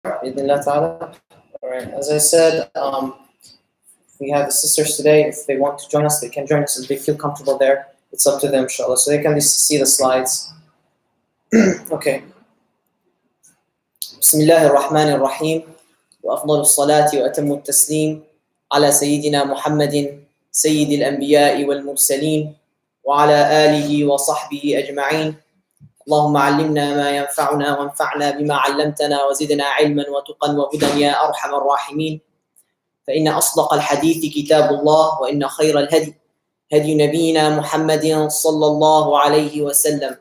Bismillah ta'ala. All right. As I said, we have the sisters today. If they want to join us, they can join us if they feel comfortable there. It's up to them, inshallah. So they can see the slides. Okay. Bismillah ar-Rahman ar-Rahim. وأفضل الصلاة وأتم التسليم على سيدنا محمد سيد الأنبياء والمرسلين وعلى آله وصحبه أجمعين. اللهم علمنا ما ينفعنا وانفعنا بما علمتنا وزدنا علما وتقا وهدى يا أرحم الراحمين. فإن أصدق الحديث كتاب الله وإن خير الهدي هدي نبينا محمد صلى الله عليه وسلم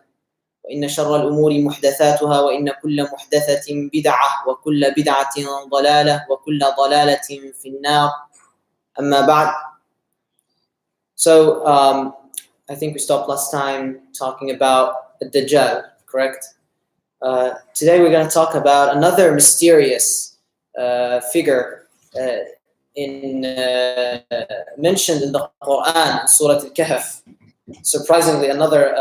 وإن شر الأمور محدثاتها وإن كل محدثة بدعة وكل بدعة ضلالة وكل ضلالة في النار. أما بعد. So I think we stopped last time talking about the Dajjal, correct? Today we're going to talk about another mysterious figure mentioned in the Quran, in Surah Al-Kahf. Surprisingly, another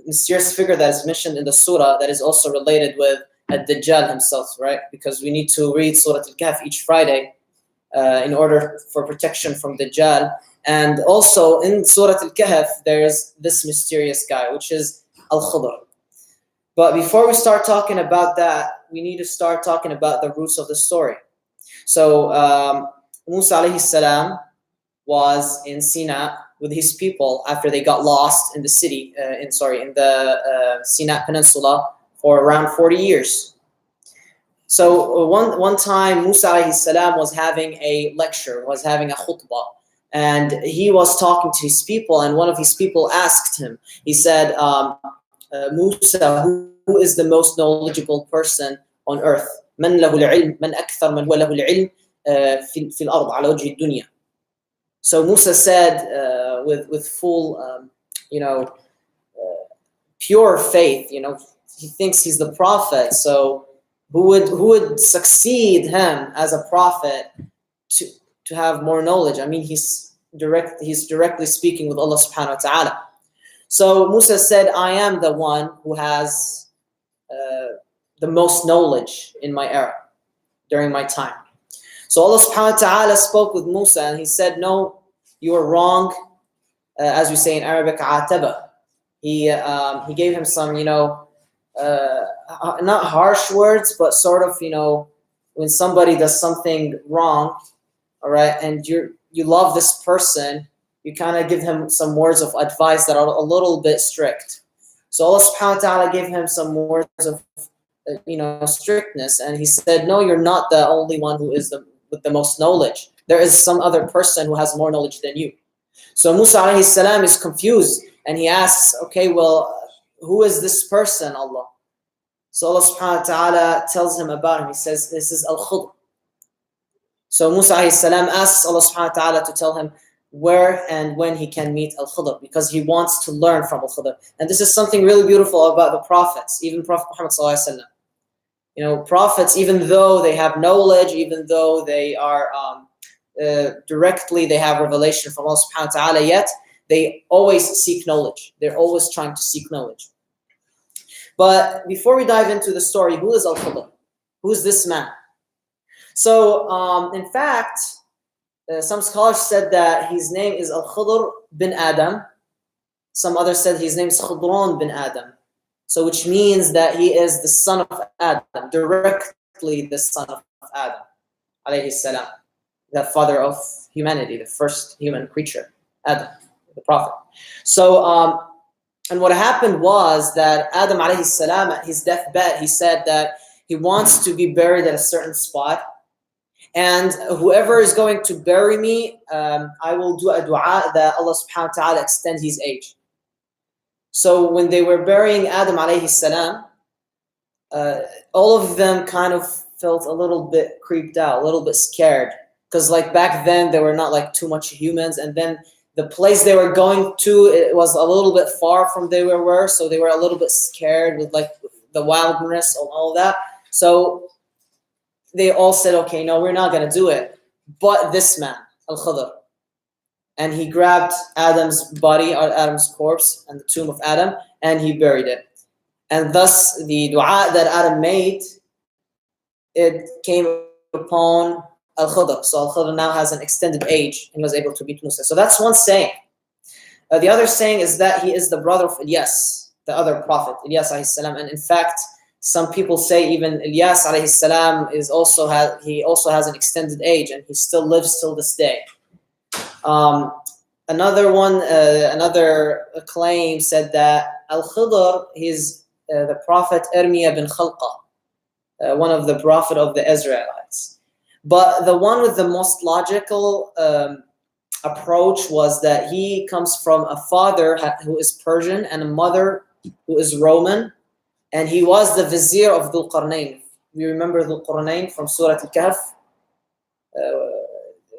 mysterious figure that is mentioned in the surah that is also related with Ad-Dajjal himself, right? Because we need to read Surah Al-Kahf each Friday in order for protection from Dajjal. And also in Surah Al-Kahf, there's this mysterious guy, which is Al-Khidr. But before we start talking about that, we need to start talking about the roots of the story. So Musa alayhi salam was in Sinai with his people after they got lost in the city, in the Sinai Peninsula for around 40 years. So one time Musa alayhi salam was having a lecture, was having a khutbah, and he was talking to his people, and one of his people asked him, he said, Musa, who is the most knowledgeable person on earth? من له العلم من أكثر من هو له العلم في الأرض على وجه الدنيا. So Musa said with full pure faith, he thinks he's the prophet, so who would succeed him as a prophet to have more knowledge? I mean, he's directly speaking with Allah subhanahu wa ta'ala. So Musa said, I am the one who has the most knowledge in my era, during my time. So Allah subhanahu wa ta'ala spoke with Musa and he said, no, you are wrong. As we say in Arabic, ataba. He gave him some, not harsh words, but sort of, when somebody does something wrong, all right, and you love this person, you kind of give him some words of advice that are a little bit strict. So Allah subhanahu wa ta'ala gave him some words of strictness, and he said, no, you're not the only one who is with the most knowledge. There is some other person who has more knowledge than you. So Musa alayhi salam is confused, and he asks, okay, well, who is this person, Allah? So Allah subhanahu wa ta'ala tells him about him. He says, this is Al-Khidr. So Musa alayhi salam asks Allah subhanahu wa ta'ala to tell him where and when he can meet Al-Khidr, because he wants to learn from Al-Khidr. And this is something really beautiful about the prophets, even Prophet Muhammad sallallahu alaihi wasallam. Prophets, even though they have knowledge, even though they are directly, they have revelation from Allah subhanahu wa ta'ala, yet they always seek knowledge. They're always trying to seek knowledge. But before we dive into the story, who is Al-Khidr? Who is this man? So, in fact, some scholars said that his name is Al-Khidr bin Adam. Some others said his name is Khidron bin Adam. So which means that he is the son of Adam, directly the son of Adam, alayhi salam, the father of humanity, the first human creature, Adam, the prophet. So, and what happened was that Adam alayhi salam, at his deathbed, he said that he wants to be buried at a certain spot. And whoever is going to bury me, I will do a dua that Allah subhanahu wa ta'ala extend his age. So when they were burying Adam alayhi salam, all of them kind of felt a little bit creeped out, a little bit scared. Because like back then, there were not like too much humans. And then the place they were going to, it was a little bit far from they were. So they were a little bit scared with like the wildness and all that. So they all said, okay, no, we're not going to do it. But this man, Al-Khidr. And he grabbed Adam's body, or Adam's corpse, and the tomb of Adam, and he buried it. And thus, the dua that Adam made it came upon Al-Khidr. So Al-Khidr now has an extended age and was able to beat Musa. So that's one saying. The other saying is that he is the brother of Ilyas, the other prophet, Ilyas alayhi salam. And in fact, some people say even Ilyas alayhi salam is also has an extended age and he still lives till this day. Another claim said that Al-Khidr, he's the prophet Irmiya bin Khalqa, one of the prophet of the Israelites. But the one with the most logical approach was that he comes from a father who is Persian and a mother who is Roman, and he was the vizier of Dhul Qarnayn. You remember Dhul Qarnayn from Surah Al-Kahf?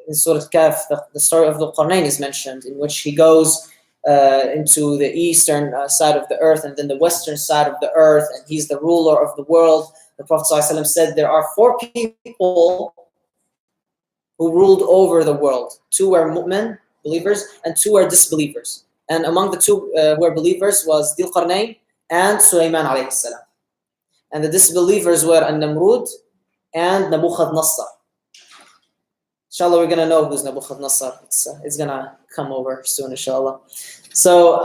In Surah Al-Kahf, the story of Dhul Qarnayn is mentioned, in which he goes into the eastern side of the earth and then the western side of the earth, and he's the ruler of the world. The Prophet ﷺ said there are 4 people who ruled over the world. 2 were mu'min, believers, and 2 were disbelievers. And among the 2 who were believers was Dhul Qarnayn and Sulaiman alayhi salam. And the disbelievers were An-Namrud and Nabuchodonosor. Inshallah, we're going to know who's Nabuchodonosor. It's going to come over soon, inshallah. So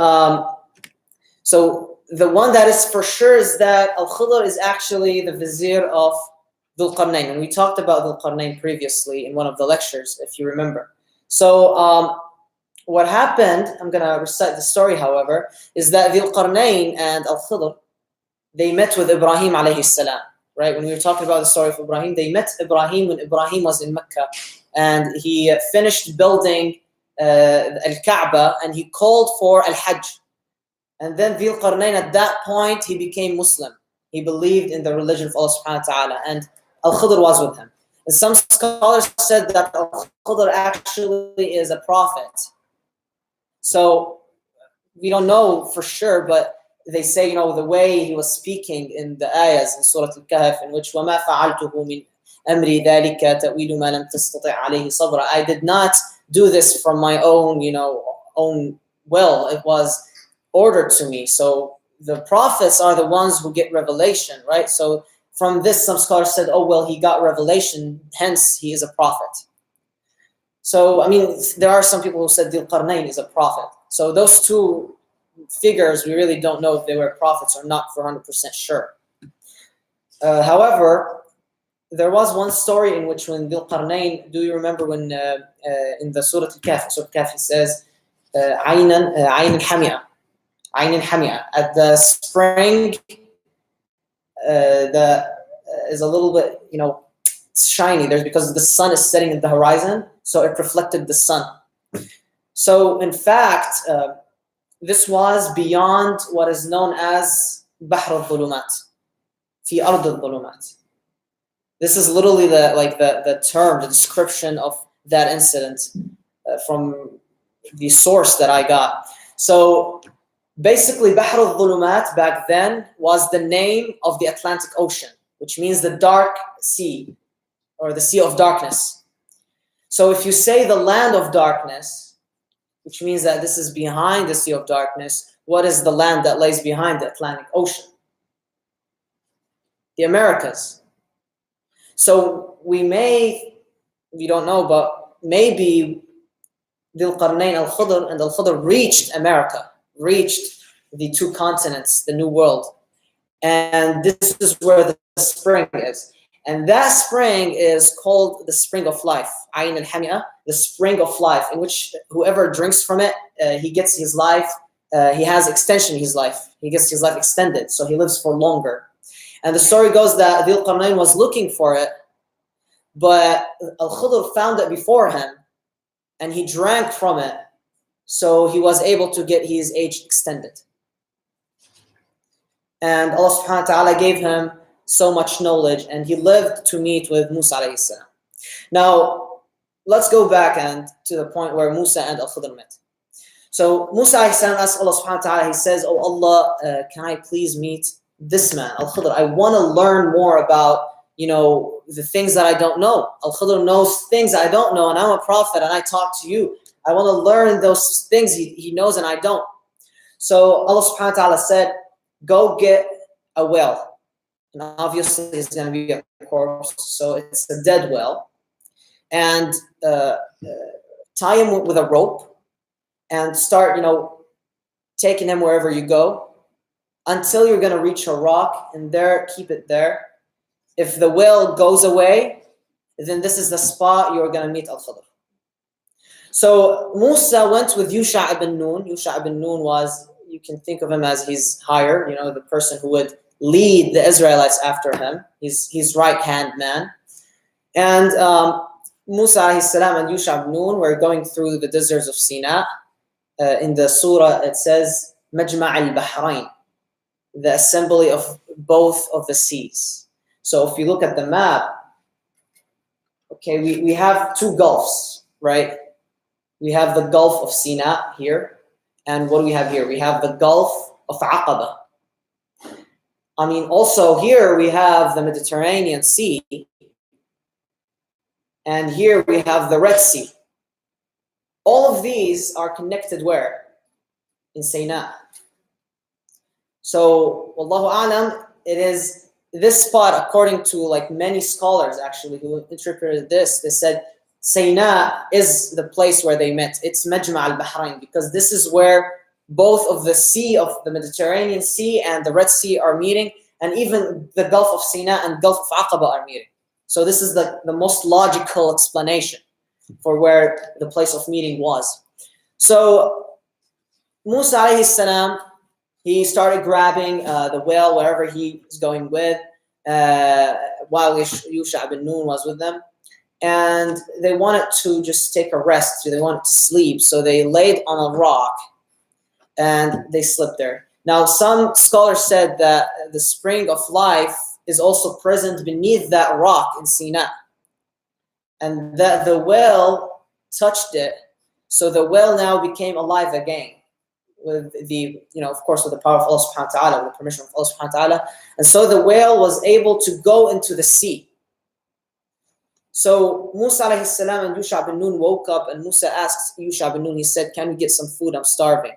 the one that is for sure is that Al-Khidr is actually the vizier of Dhul Qarnayn. And we talked about Dhul Qarnayn previously in one of the lectures, if you remember. So what happened, I'm going to recite the story, however, is that Dhul Qarnayn and Al-Khidr, they met with Ibrahim alayhi salam. Right? When we were talking about the story of Ibrahim, they met Ibrahim when Ibrahim was in Mecca. And he finished building Al-Kaaba, and he called for Al-Hajj. And then Dhul Qarnayn, at that point, he became Muslim. He believed in the religion of Allah subhanahu wa ta'ala, and Al-Khidr was with him. And some scholars said that Al-Khidr actually is a prophet. So we don't know for sure, but they say, the way he was speaking in the ayahs in Surah Al-Kahf, in which وَمَا فَعَلْتُهُ مِنْ أَمْرِي ذَلِكَ تَأْوِيلُ مَا لَمْ تَسْتَطِعْ عَلَيْهِ صَبْرًا. I did not do this from my own, own will. It was ordered to me. So the prophets are the ones who get revelation, right? So from this, some scholars said, oh, well, he got revelation, hence he is a prophet. So, there are some people who said Dhul Qarnayn is a prophet. So those 2 figures, we really don't know if they were prophets or not for 100% sure. However, there was one story in which when Dhul Qarnayn, do you remember when in the Surah Al-Kahf, he says, Ayn al-Hamia, at the spring that is a little bit, it's shiny. Because the sun is setting in the horizon, so it reflected the sun. So in fact, this was beyond what is known as Bahr al-Dhulumat, fi Ard al-Dhulumat. This is literally the term, the description of that incident from the source that I got. So basically, Bahr al-Dhulumat back then was the name of the Atlantic Ocean, which means the dark sea, or the sea of darkness. So if you say the land of darkness, which means that this is behind the sea of darkness, what is the land that lays behind the Atlantic Ocean? The Americas. So we don't know, but maybe Dhul Qarnayn, Al-Khidr, and Al-Khidr reached America, reached the 2 continents, the New World. And this is where the spring is. And that spring is called the spring of life, Ayn al-Hamia, the spring of life, in which whoever drinks from it, he gets his life, he has extension in his life. He gets his life extended, so he lives for longer. And the story goes that Dhul Qarnayn was looking for it, but Al-Khidr found it before him, and he drank from it, so he was able to get his age extended. And Allah subhanahu wa ta'ala gave him so much knowledge, and he lived to meet with Musa alayhi salam. Now, let's go back to the point where Musa and Al-Khidr met. So Musa alayhi salam asked Allah subhanahu wa ta'ala, he says, oh Allah, can I please meet this man, Al-Khidr? I want to learn more about, the things that I don't know. Al-Khidr knows things I don't know, and I'm a prophet, and I talk to you. I want to learn those things he knows and I don't. So Allah subhanahu wa ta'ala said, go get a well. and obviously it's going to be a corpse, so it's a dead well. And tie him with a rope and start, taking him wherever you go until you're going to reach a rock, and there, keep it there. If the whale goes away, then this is the spot you're going to meet Al-Khidr. So Musa went with Yusha ibn Nun. Yusha ibn Nun was, you can think of him as he's higher, the person who would lead the Israelites after him. He's right-hand man. And Musa alayhi salam and Yusha ibn Nun were going through the deserts of Sinai. In the surah it says Majma' al-Bahrain, the assembly of both of the seas. So if you look at the map, okay, we have two gulfs, right? We have the Gulf of Sinai here, and what do we have here? We have the Gulf of Aqaba. I mean, also here we have the Mediterranean Sea, and here we have the Red Sea. All of these are connected where? In Sinai. So, Wallahu A'lam, it is this spot, according to like many scholars actually who interpreted this, they said Sinai is the place where they met. It's Majma' al-Bahrain, because this is where both of the sea of the Mediterranean Sea and the Red Sea are meeting, and even the Gulf of Sinai and Gulf of Aqaba are meeting. So this is the most logical explanation for where the place of meeting was. So Musa alayhi salam, he started grabbing the whale wherever he was going with, while Yusha ibn Nun was with them. And they wanted to just take a rest. They wanted to sleep. So they laid on a rock and they slept there. Now, some scholars said that the spring of life is also present beneath that rock in Sinai, and that the whale touched it. So the whale now became alive again with the, of course, with the power of Allah subhanahu wa ta'ala, with the permission of Allah subhanahu wa ta'ala. And so the whale was able to go into the sea. So Musa alayhi salam and Yusha ibn Nun woke up, and Musa asked Yusha ibn Nun, he said, can we get some food? I'm starving,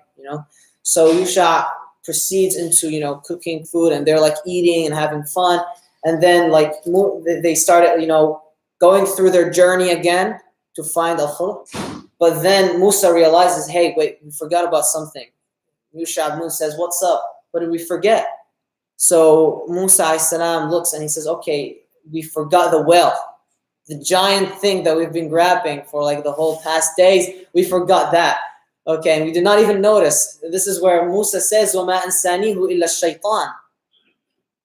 So Yusha proceeds into, cooking food, and they're like eating and having fun. And then like they started, going through their journey again to find Al-Khidr. But then Musa realizes, hey, wait, we forgot about something. Yusha ibn Nun says, what's up? What did we forget? So Musa alayhi salam looks and he says, okay, we forgot the whale. The giant thing that we've been grabbing for like the whole past days, we forgot that. Okay, and we did not even notice. This is where Musa says, وَمَا أَنْسَانِيهُ إِلَّا الشَّيْطَانِ.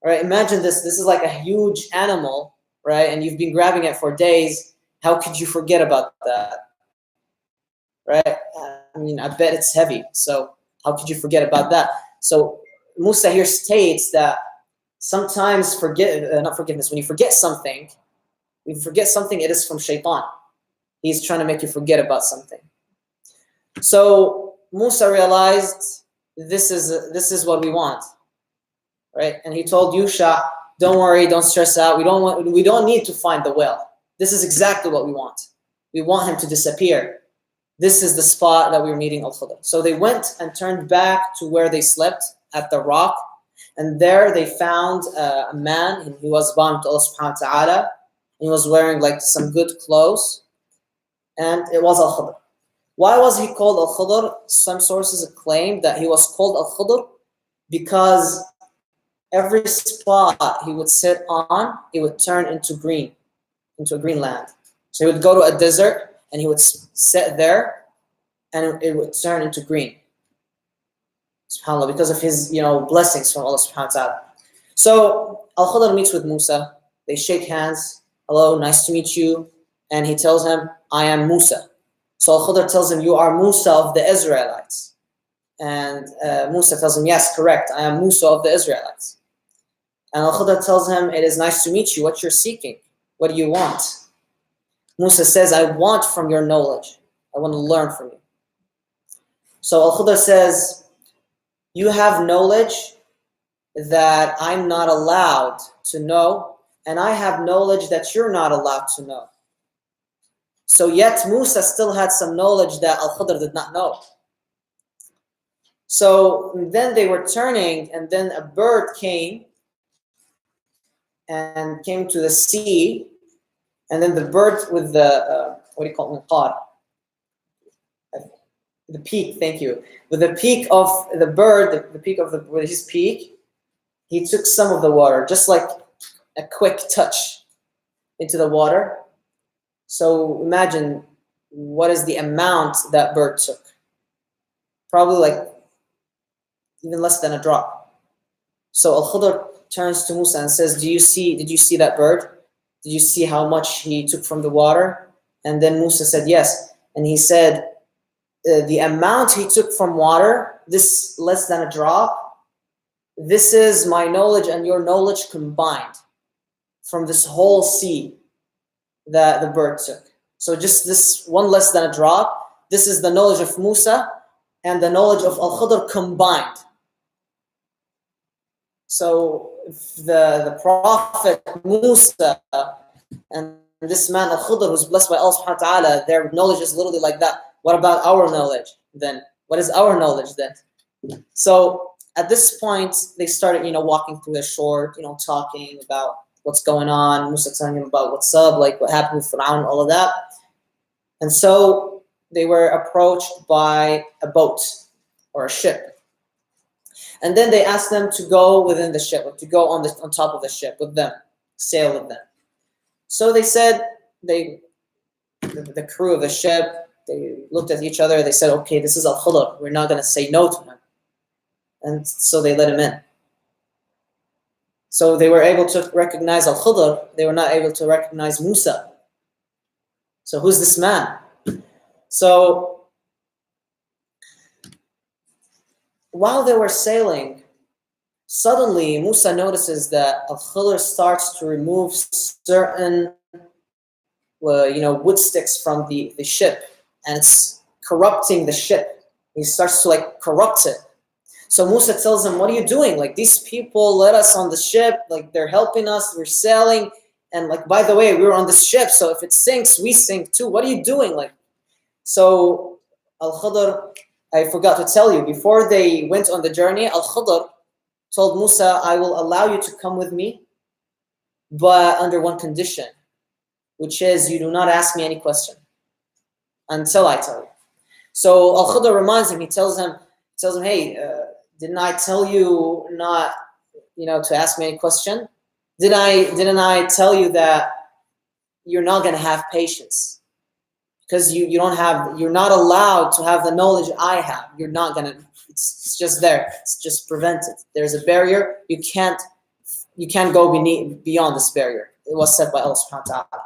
Right? Imagine this. This is like a huge animal, right? And you've been grabbing it for days. How could you forget about that? Right? I mean, I bet it's heavy. So how could you forget about that? So Musa here states that sometimes not forgiveness, when you forget something, it is from shaitan. He's trying to make you forget about something. So Musa realized this is what we want, right? And he told Yusha, don't worry, don't stress out. We don't need to find the whale. This is exactly what we want. We want him to disappear. This is the spot that we're meeting Al-Khidr. So they went and turned back to where they slept at the rock, and there they found a man, and he was bound to Allah subhanahu wa ta'ala. He was wearing like some good clothes, and it was Al-Khidr. Why was he called Al-Khidr? Some sources claim that he was called Al-Khidr because every spot he would sit on, it would turn into a green land. So he would go to a desert and he would sit there and it would turn into green. SubhanAllah, because of his blessings from Allah subhanahu wa ta'ala. So Al-Khidr meets with Musa. They shake hands. Hello, nice to meet you. And he tells him, I am Musa. So Al-Khidr tells him, you are Musa of the Israelites. And Musa tells him, yes, correct, I am Musa of the Israelites. And Al-Khidr tells him, it is nice to meet you. What you're seeking? What do you want? Musa says, I want from your knowledge. I want to learn from you. So Al-Khidr says, you have knowledge that I'm not allowed to know, and I have knowledge that you're not allowed to know. So yet Musa still had some knowledge that Al-Khidr did not know. So then they were turning, and then a bird came and came to the sea, and then the bird with the what do you call it? Qar. The peak, thank you. With the peak of the bird, the peak of with his peak, he took some of the water, just like a quick touch into the water. So imagine what is the amount that bird took. Probably like even less than a drop. So Al-Khidr turns to Musa and says, did you see that bird? Did you see how much he took from the water? And then Musa said, yes. And he said, the amount he took from water, this less than a drop, this is my knowledge and your knowledge combined from this whole sea that the bird took. So just this one less than a drop, this is the knowledge of Musa and the knowledge of Al-Khidr combined. So if the Prophet Musa and this man Al-Khidr who's blessed by Allah subhanahu wa ta'ala, their knowledge is literally like that. What about our knowledge then? What is our knowledge then? So at this point, they started, walking through the shore, talking about what's going on. Musa telling him about what's up, like what happened with Fir'aun, all of that. And so they were approached by a boat or a ship. And then they asked them to go within the ship, or to go on top of the ship with them, sail with them. So they said, the crew of the ship, they looked at each other, they said, okay, this is Al-Khidr, we're not going to say no to him. And so they let him in. So they were able to recognize Al-Khidr, they were not able to recognize Musa. So who's this man? So while they were sailing, suddenly Musa notices that Al-Khidr starts to remove certain wood sticks from the ship, and it's corrupting the ship. He starts to corrupt it. So Musa tells him, what are you doing? Like, these people let us on the ship, like they're helping us, we're sailing, and by the way, we were on this ship, so if it sinks, we sink too. What are you doing? So Al-Khidr, I forgot to tell you, before they went on the journey, Al-Khidr told Musa, I will allow you to come with me, but under one condition, which is you do not ask me any question until I tell you. So Al-Khidr reminds him, he tells him, hey, didn't I tell you not, to ask me any question? Didn't I tell you that you're not going to have patience? Because you're not allowed to have the knowledge I have. You're not going to, it's just there. It's just prevented. There's a barrier. You can't go beyond this barrier. It was set by Allah subhanahu wa ta'ala.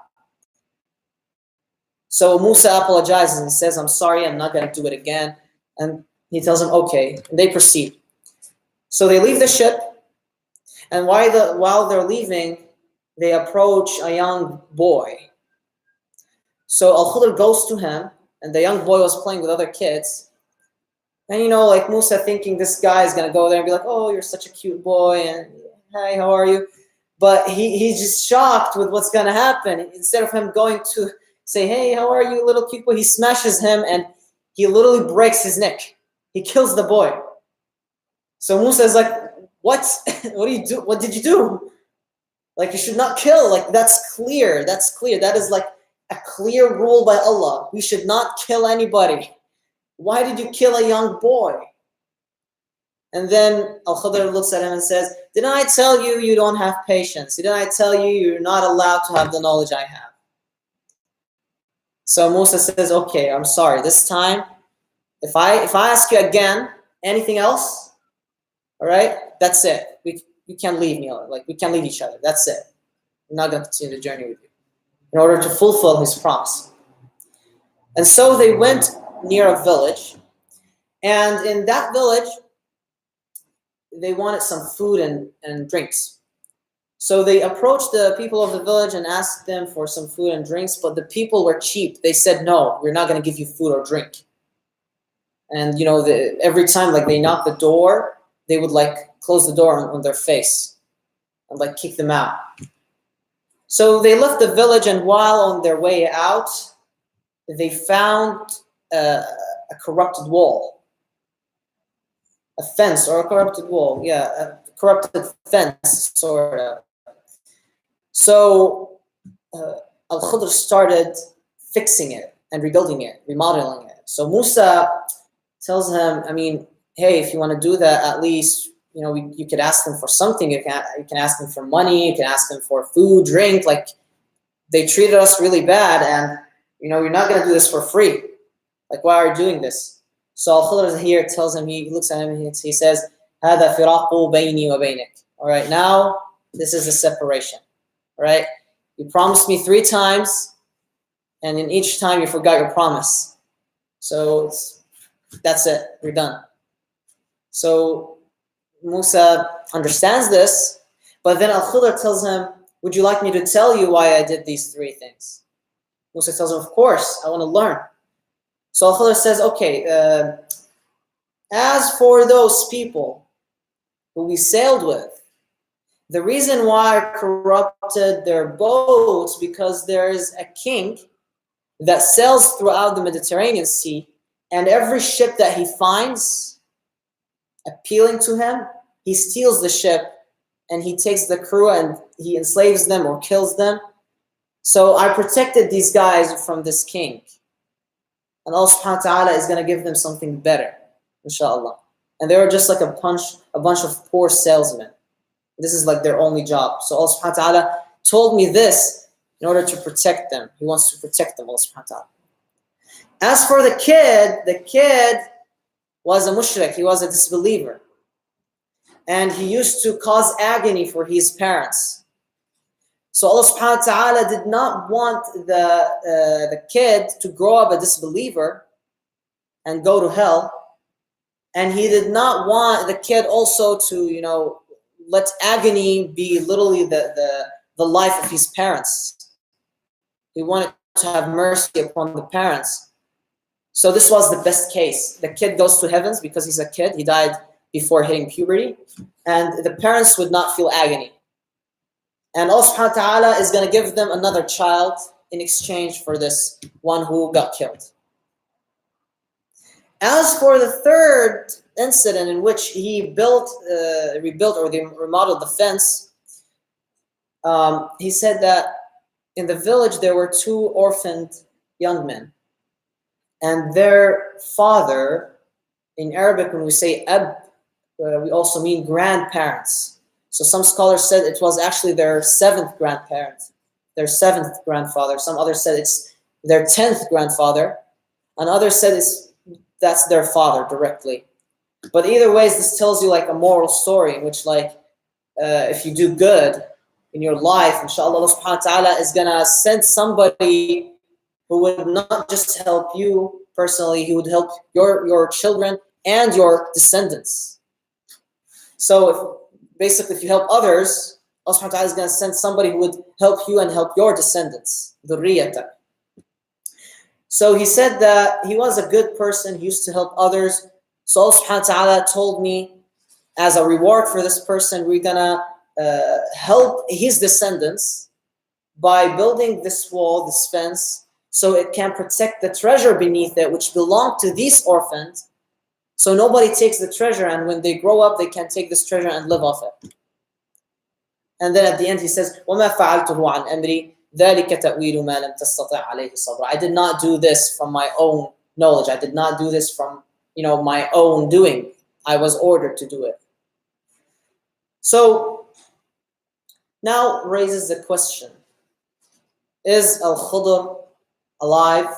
So Musa apologizes and says, I'm sorry, I'm not going to do it again. And he tells them, okay. And they proceed. So they leave the ship. And while they're leaving, they approach a young boy. So Al-Khidr goes to him, and the young boy was playing with other kids. And Musa thinking this guy is going to go there and be like, oh, you're such a cute boy, and hi, how are you? But he's just shocked with what's going to happen. Instead of him going to say, hey, how are you, little cute boy? He smashes him and he literally breaks his neck. He kills the boy. So Musa is like, what? What do you do? What did you do? You should not kill. That's clear. That's clear. That is a clear rule by Allah. We should not kill anybody. Why did you kill a young boy? And then Al-Khidr looks at him and says, didn't I tell you you don't have patience? Didn't I tell you you're not allowed to have the knowledge I have? So Musa says, okay, I'm sorry. This time, if I ask you again, anything else, all right, that's it. You can't leave me. We can't leave each other. That's it. I'm not going to continue the journey with you. In order to fulfill his promise. And so they went near a village. And in that village, they wanted some food and drinks. So they approached the people of the village and asked them for some food and drinks, but the people were cheap. They said, no, we're not going to give you food or drink. And, every time they knocked the door, they would close the door on their face and kick them out. So they left the village, and while on their way out, they found a corrupted wall. A fence or a corrupted wall. Yeah, a corrupted fence, sort of. So Al-Khidr started fixing it and rebuilding it, remodeling it. So Musa tells him, I mean, hey, if you want to do that, at least, you know, you could ask them for something. You can ask them for money. You can ask them for food, drink. Like, they treated us really bad, and, you know, you're not going to do this for free. Like, why are you doing this? So Al-Khidr here tells him, he looks at him and he says, هذا فراق بيني وبينك. All right, now this is a separation. All right, you promised me 3 times, and in each time you forgot your promise. So that's it, you're done. So Musa understands this, but then Al-Khidr tells him, would you like me to tell you why I did these 3 things? Musa tells him, of course, I want to learn. So Al-Khidr says, okay, as for those people who we sailed with, the reason why I corrupted their boats because there is a king that sails throughout the Mediterranean Sea, and every ship that he finds appealing to him, he steals the ship and he takes the crew and he enslaves them or kills them. So I protected these guys from this king. And Allah subhanahu wa ta'ala is going to give them something better, inshallah. And they were just like a bunch of poor salesmen. This is like their only job. So Allah subhanahu wa ta'ala told me this in order to protect them. He wants to protect them, Allah subhanahu wa ta'ala. As for the kid was a mushrik. He was a disbeliever. And he used to cause agony for his parents. So Allah subhanahu wa ta'ala did not want the kid to grow up a disbeliever and go to hell. And he did not want the kid also to, you know, let agony be literally the life of his parents. He wanted to have mercy upon the parents. So this was the best case. The kid goes to heavens because he's a kid. He died before hitting puberty. And the parents would not feel agony. And Allah subhanahu wa ta'ala is going to give them another child in exchange for this one who got killed. As for the third incident in which he rebuilt or they remodeled the fence, he said that in the village there were 2 orphaned young men. And their father, in Arabic when we say ab, we also mean grandparents. So some scholars said it was actually their 7th grandparent, their 7th grandfather. Some others said it's their 10th grandfather. And others said that's their father directly. But either ways, this tells you like a moral story in which, like, if you do good in your life, inshallah, Allah subhanahu wa ta'ala is going to send somebody who would not just help you personally, he would help your children and your descendants. So basically, if you help others, Allah subhanahu wa ta'ala is going to send somebody who would help you and help your descendants, dhurriyatak. So he said that he was a good person, he used to help others. So Allah subhanahu wa ta'ala told me, as a reward for this person, we're gonna help his descendants by building this wall, this fence, so it can protect the treasure beneath it, which belonged to these orphans. So nobody takes the treasure, and when they grow up, they can take this treasure and live off it. And then at the end he says, وَمَا فَعَلْتُهُ عَنْ أَمْرِي ذَلِكَ تَأْوِيلُ مَا لَمْ تَسْتَطِعْ عَلَيْهِ صَبْرًا. I did not do this from my own knowledge. I did not do this from, you know, my own doing. I was ordered to do it. So now raises the question, is Al-Khidr alive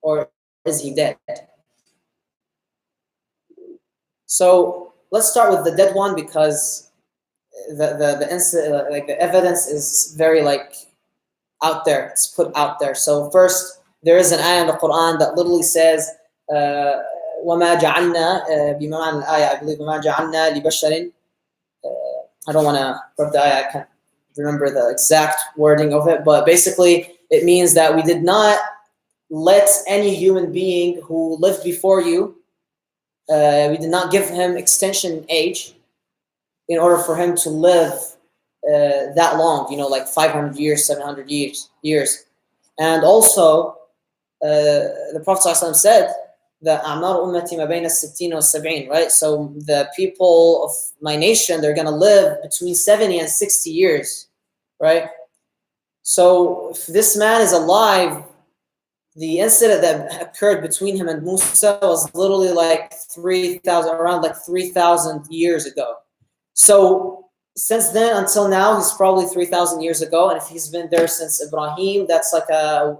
or is he dead? So let's start with the dead one, because the evidence is very like out there. It's put out there. So first, there is an ayah in the Quran that literally says, وَمَا جَعَلْنَا بِمَعْنَى الْآيَةِ, I believe, وَمَا جَعَلْنَا لِبَشَرٍ. I don't want to quote the ayah. I can't remember the exact wording of it, but basically it means that we did not let any human being who lived before you, we did not give him extension age in order for him to live that long, you know, like 500 years, 700 years. And also, the Prophet ﷺ said that أَعْمَارُ أُمَّتِي مَا بَيْنَ السِّتِّينَ وَالسَّبْعِينَ, right? So the people of my nation, they're going to live between 70 and 60 years, right? So if this man is alive, the incident that occurred between him and Musa was literally like 3,000, around like 3,000 years ago. So since then until now, he's probably 3,000 years ago. And if he's been there since Ibrahim, that's like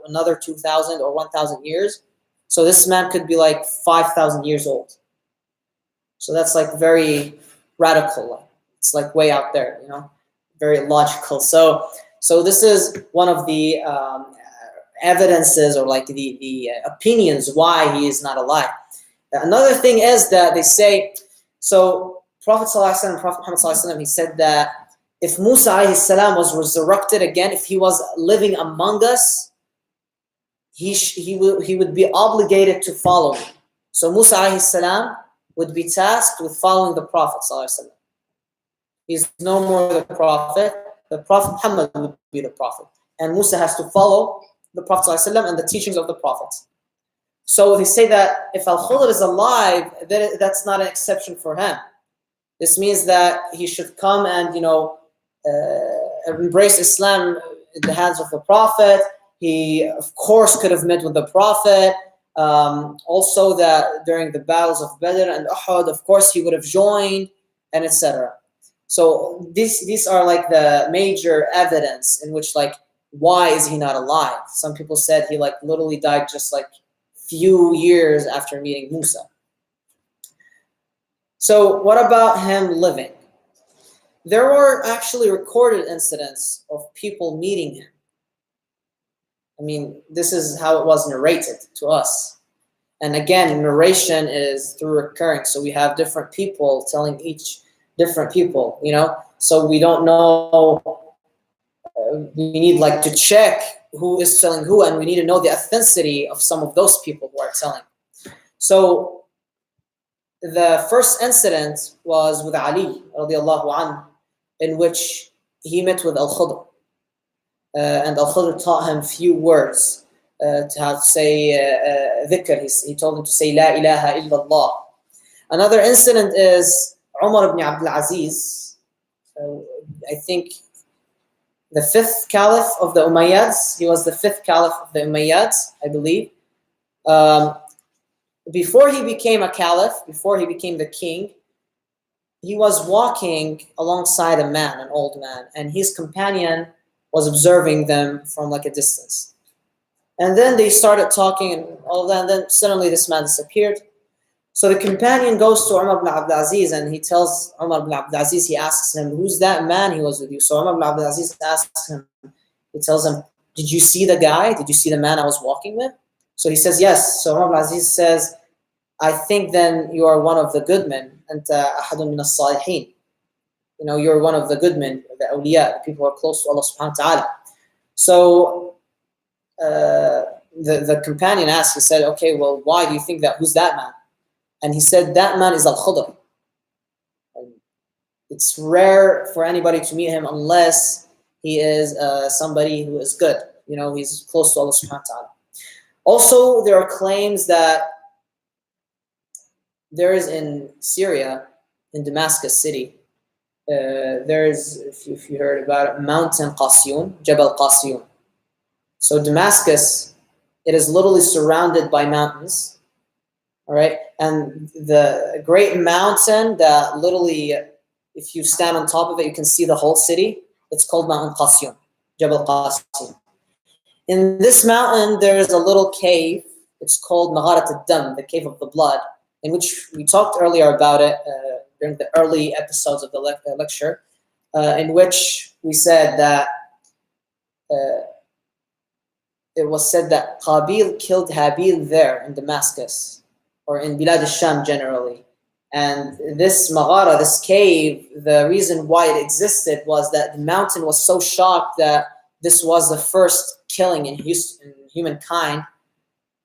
another 2,000 or 1,000 years. So this man could be like 5,000 years old. So that's like very radical. It's like way out there, you know, very logical. So this is one of the evidences, or like the opinions why he is not alive. Another thing is that they say, so Prophet ﷺ, Prophet Muhammad ﷺ, he said that if Musa alayhi salam was resurrected again, if he was living among us, he would be obligated to follow me. So Musa alayhi salam would be tasked with following the Prophet ﷺ. He's no more the Prophet. The Prophet Muhammad would be the Prophet, and Musa has to follow the Prophet ﷺ and the teachings of the Prophet. So they say that if Al-Khidr is alive, then that's not an exception for him. This means that he should come and, you know, embrace Islam in the hands of the Prophet. He, of course, could have met with the Prophet. Also, that during the battles of Badr and Uhud, of course, he would have joined, and etc. So these are like the major evidence in which, like, why is he not alive? Some people said he like literally died just like few years after meeting Musa. So what about him living? There were actually recorded incidents of people meeting him. I mean, this is how it was narrated to us. And again, narration is through recurring. So we have different people telling each different people, you know, so we don't know. We need like to check who is telling who, and we need to know the authenticity of some of those people who are telling. So the first incident was with Ali radiallahu anhu, in which he met with Al-Khidr, and Al-Khidr taught him few words to how to say dhikr. He told him to say La ilaha illallah. Another incident is Umar ibn Abdul Aziz, I think the fifth caliph of the Umayyads. He was the fifth caliph of the Umayyads, I believe. Before he became a caliph, before he became the king, he was walking alongside a man, an old man, and his companion was observing them from like a distance. And then they started talking and all of that, and then suddenly this man disappeared. So the companion goes to Umar ibn Abdul Aziz and he tells Umar ibn Abdul Aziz, he asks him, who's that man he was with you? So Umar ibn Abdul Aziz asks him, he tells him, did you see the guy? Did you see the man I was walking with? So he says, yes. So Umar ibn Aziz says, I think then you are one of the good men. Anta ahadun min as-salihin. You know, you're one of the good men, the awliya, the people who are close to Allah subhanahu wa ta'ala. So the companion asked, he said, okay, well, why do you think that? Who's that man? And he said, that man is Al-Khidr. It's rare for anybody to meet him unless he is somebody who is good. You know, he's close to Allah subhanahu wa ta'ala. Also, there are claims that there is in Syria, in Damascus city, there is, if you heard about it, Mountain Qasiyun, Jabal Qasiyun. So Damascus, it is literally surrounded by mountains. All right, and the great mountain that literally, if you stand on top of it, you can see the whole city. It's called Mountain Qasiyun, Jabal Qasiyun. In this mountain, there is a little cave. It's called Magharat al-Dam, the cave of the blood, in which we talked earlier about it during the early episodes of the lecture, in which we said that it was said that Qabil killed Habil there in Damascus, or in Bilad al-Sham generally. And this Maghara, this cave, the reason why it existed was that the mountain was so shocked that this was the first killing in humankind,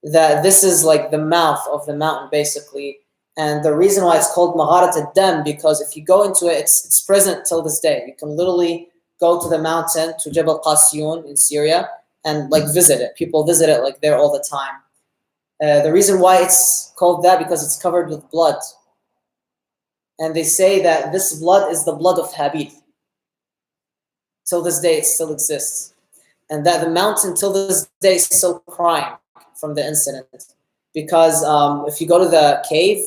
that this is like the mouth of the mountain basically. And the reason why it's called Magharat al-Dam, because if you go into it, it's present till this day. You can literally go to the mountain, to Jabal Qasiyun in Syria, and like visit it. People visit it like there all the time. The reason why it's called that, because it's covered with blood. And they say that this blood is the blood of Habil. till this day it still exists, and that the mountain till this day is still crying from the incident, because if you go to the cave,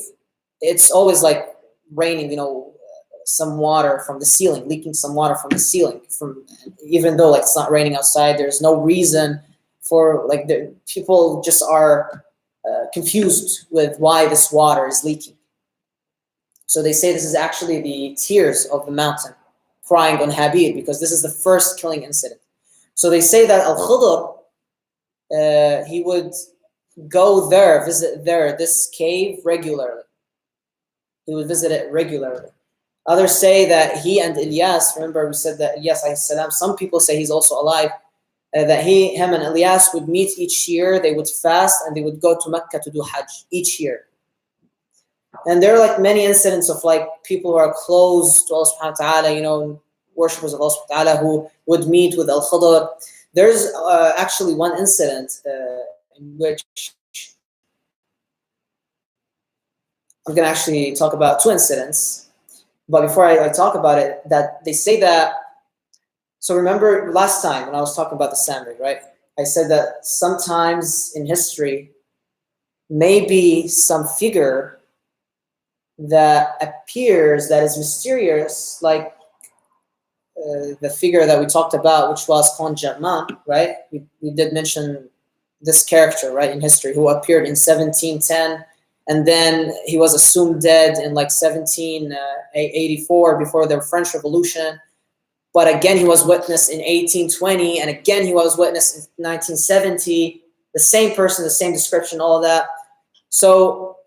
it's always like raining, you know, some water from the ceiling, leaking some water from the ceiling, from even though like it's not raining outside. There's no reason for, like, the people just are confused with why this water is leaking. So they say this is actually the tears of the mountain crying on Habib, because this is the first killing incident. So they say that Al-Khidr, he would go there, visit there, this cave regularly. He would visit it regularly. Others say that he and Ilyas, remember we said that Ilyas alayhi salam, some people say he's also alive, that him and Ilyas would meet each year, they would fast, and they would go to Mecca to do Hajj each year. And there are like many incidents of like people who are close to Allah subhanahu wa ta'ala, you know, worshippers of Allah subhanahu wa ta'ala, who would meet with Al-Khidr. There's actually one incident in which I'm going to actually talk about two incidents. But before I talk about it, that they say that, so remember last time when I was talking about the Samri, right? I said that sometimes in history, maybe some figure that appears, that is mysterious, like the figure that we talked about, which was Khan Jaman, right? We did mention this character, right, in history, who appeared in 1710, and then he was assumed dead in like 1784 before the French Revolution. But again, he was witnessed in 1820, and again, he was witnessed in 1970. The same person, the same description, all of that. So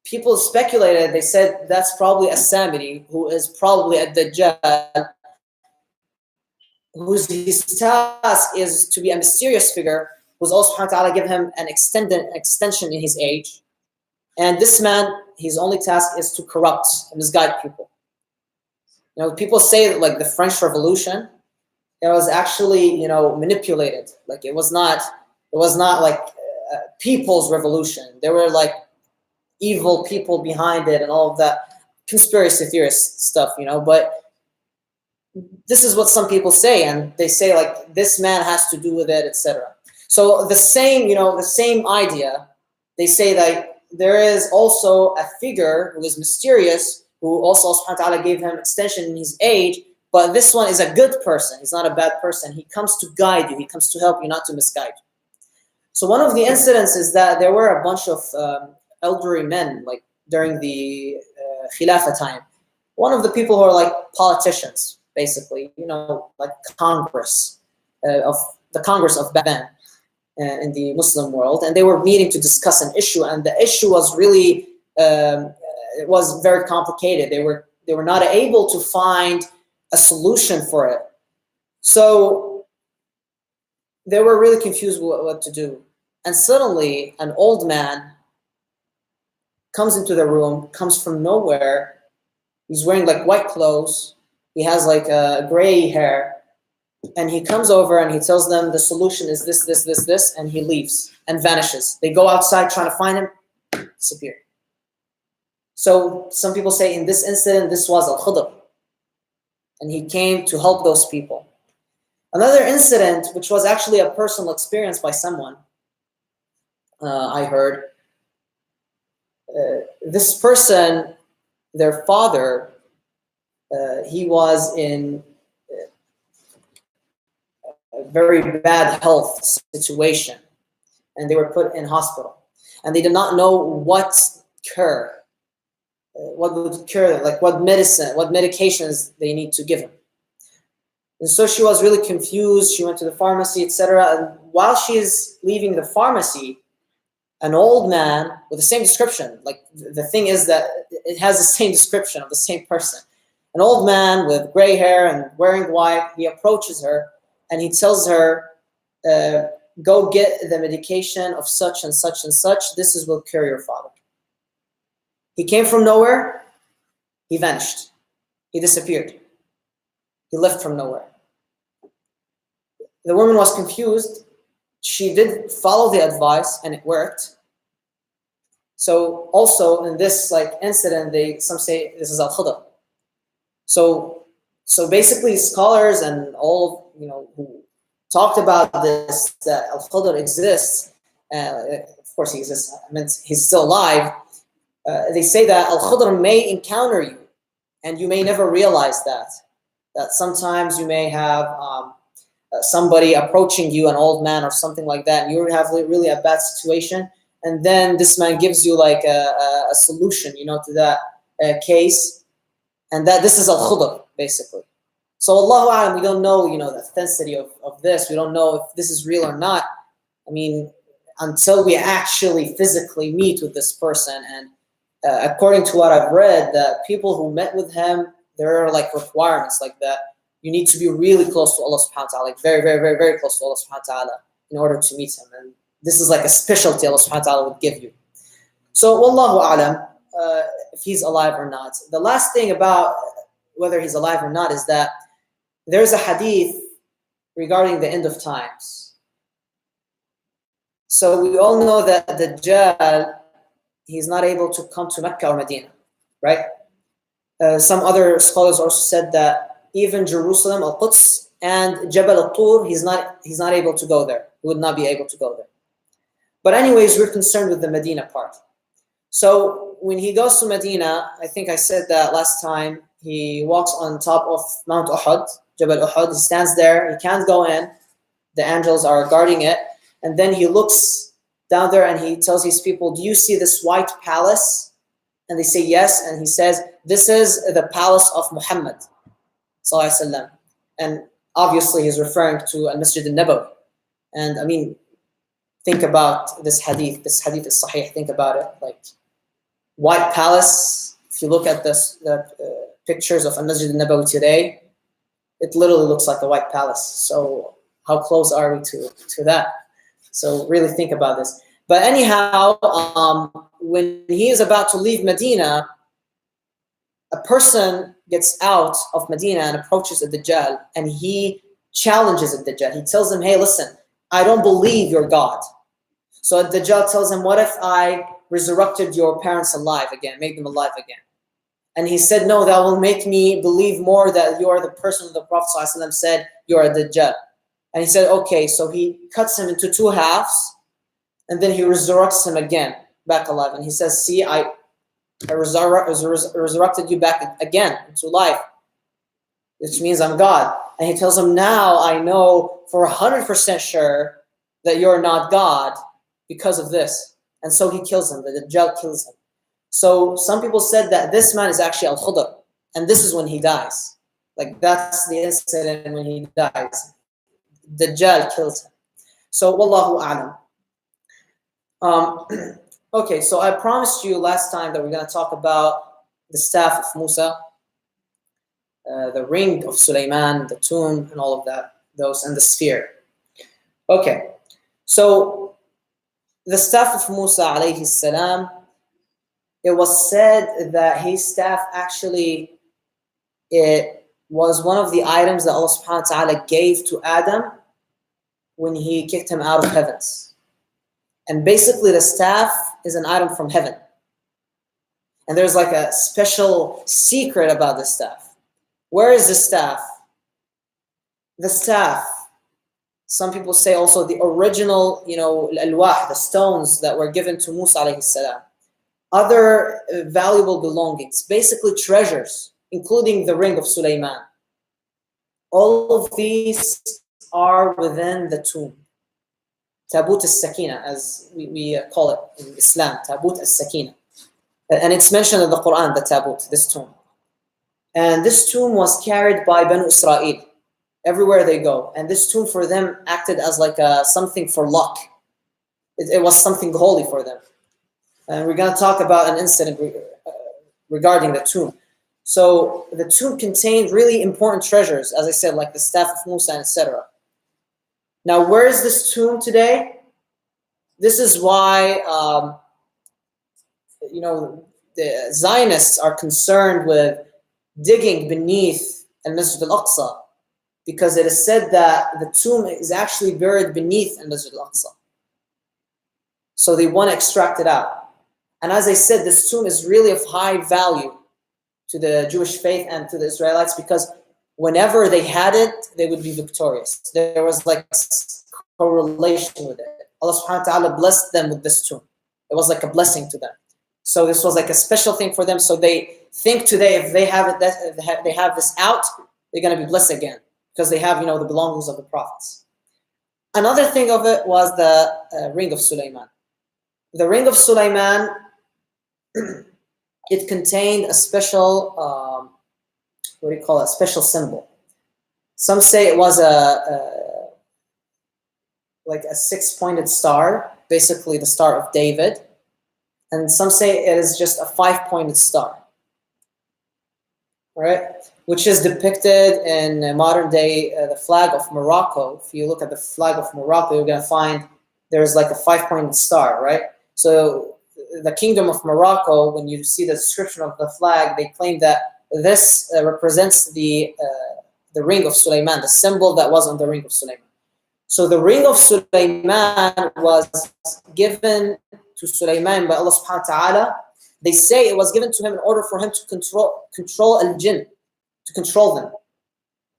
people speculated, they said that's probably a Samiri, who is probably a Dajjal, whose his task is to be a mysterious figure, who's also subhanahu wa ta'ala give him an extension in his age. And this man, his only task is to corrupt and misguide people. You know, people say that like the French Revolution, it was actually, you know, manipulated. Like it was not like people's revolution. There were like evil people behind it and all of that conspiracy theorist stuff, you know. But this is what some people say, and they say like this man has to do with it, etc. So the same, you know, the same idea. They say that there is also a figure who is mysterious, who also subhanahu wa ta'ala gave him extension in his age, but this one is a good person. He's not a bad person. He comes to guide you. He comes to help you, not to misguide you. So one of the incidents is that there were a bunch of elderly men, like during the Khilafah time. One of the people who are like politicians, basically, you know, like Congress, of the Congress of back then in the Muslim world, and they were meeting to discuss an issue, and the issue was really, it was very complicated. They were not able to find a solution for it. So they were really confused with what to do. And suddenly an old man comes into the room, comes from nowhere. He's wearing like white clothes. He has like gray hair. And he comes over and he tells them the solution is this, this, this, this, and he leaves and vanishes. They go outside trying to find him, disappear. So some people say in this incident, this was Al-Khidr. And he came to help those people. Another incident, which was actually a personal experience by someone, I heard, this person, their father, he was in a very bad health situation, and they were put in hospital, and they did not know what cure, what would cure, like what medicine, what medications they need to give him. And so she was really confused. She went to the pharmacy, etc. And while she is leaving the pharmacy, an old man with the same description, like the thing is that it has the same description of the same person. An old man with gray hair and wearing white, he approaches her and he tells her, go get the medication of such and such and such. This is will cure your father. He came from nowhere. He vanished. He disappeared. He left from nowhere. The woman was confused. She did follow the advice and it worked. So also in this like incident, some say this is Al-Khidr. So So basically, scholars and all who talked about this, that Al-Khidr exists. Of course, he exists. I mean, he's still alive. They say that Al-Khidr may encounter you, and you may never realize that. That sometimes you may have somebody approaching you, an old man or something like that, and you have really a bad situation, and then this man gives you like a solution, to that case, and that this is Al-Khidr, basically. So Allahu A'lam, we don't know, the authenticity of this. We don't know if this is real or not. I mean, until we actually physically meet with this person. And according to what I've read, that people who met with him, there are like requirements like that. You need to be really close to Allah subhanahu wa ta'ala, like very, very, very, very close to Allah subhanahu wa ta'ala in order to meet him. And this is like a specialty Allah subhanahu wa ta'ala would give you. So Wallahu A'lam, if he's alive or not. The last thing about whether he's alive or not is that there's a hadith regarding the end of times. So we all know that Dajjal, he's not able to come to Mecca or Medina, right? Some other scholars also said that even Jerusalem, Al-Quds, and Jabal al-Tur, he's not able to go there. He would not be able to go there. But anyways, we're concerned with the Medina part. So when he goes to Medina, I think I said that last time, he walks on top of Mount Uhud, Jabal Uhud. He stands there. He can't go in. The angels are guarding it. And then he looks down there and he tells his people, do you see this white palace? And they say yes. And he says, this is the palace of Muhammad Sallallahu Alaihi Wasallam. And obviously he's referring to Al-Masjid al-Nabawi. And I mean, think about this hadith. This hadith is sahih. Think about it. Like, white palace. If you look at the pictures of Al-Masjid al-Nabawi today, it literally looks like a white palace. So how close are we to that? So really think about this. But anyhow, when he is about to leave Medina, a person gets out of Medina and approaches the Dajjal, and he challenges the Dajjal. He tells him, hey, listen, I don't believe you're God. So the Dajjal tells him, what if I resurrected your parents alive again, made them alive again? And he said, no, that will make me believe more that you are the person the Prophet ﷺ said you are a Dajjal. And he said, okay, so he cuts him into two halves, and then he resurrects him again, back alive. And he says, see, I resurrected you back again into life, which means I'm God. And he tells him, now I know for 100% sure that you're not God because of this. And so he kills him, the Dajjal kills him. So some people said that this man is actually Al-Khidr, and this is when he dies. Like, that's the incident when he dies. Dajjal kills him. So Wallahu A'lam. Okay, so I promised you last time that we're going to talk about the staff of Musa, the ring of Sulaiman, the tomb, and all of that, those, and the sphere. Okay, so the staff of Musa alayhi salam, it was said that his staff actually, it was one of the items that Allah subhanahu wa ta'ala gave to Adam when he kicked him out of heavens. And basically the staff is an item from heaven. And there's like a special secret about the staff. Where is the staff? The staff, some people say also the original, al-alwah, the stones that were given to Musa alayhi salam. Other valuable belongings, basically treasures, including the ring of Sulaiman. All of these are within the tomb. Tabut al-Sakina, as we call it in Islam, Tabut al-Sakina. And it's mentioned in the Quran, the Tabut, this tomb. And this tomb was carried by Banu Israel everywhere they go. And this tomb for them acted as like something for luck. It was something holy for them. And we're going to talk about an incident regarding the tomb. So the tomb contained really important treasures, as I said, like the staff of Musa, etc. Now, where is this tomb today? This is why, the Zionists are concerned with digging beneath Al-Masjid al-Aqsa, because it is said that the tomb is actually buried beneath Al-Masjid al-Aqsa. So they want to extract it out. And as I said, this tomb is really of high value to the Jewish faith and to the Israelites, because whenever they had it, they would be victorious. There was like correlation with it. Allah subhanahu wa ta'ala blessed them with this tomb. It was like a blessing to them. So this was like a special thing for them. So they think today, if they have it, if they have this out, they're going to be blessed again because they have, the belongings of the prophets. Another thing of it was the ring of Sulaiman. The ring of Sulaiman, it contained a special, what do you call it? A special symbol. Some say it was like a 6-pointed star, basically the Star of David. And some say it is just a 5-pointed star, right? Which is depicted in modern day, the flag of Morocco. If you look at the flag of Morocco, you're going to find there's like a 5-pointed star, right? So the Kingdom of Morocco, when you see the description of the flag, they claim that this represents the ring of Sulaiman, the symbol that was on the ring of Sulaiman. So the ring of Sulaiman was given to Sulaiman by Allah subhanahu wa ta'ala. They say it was given to him in order for him to control al-jinn, to control them.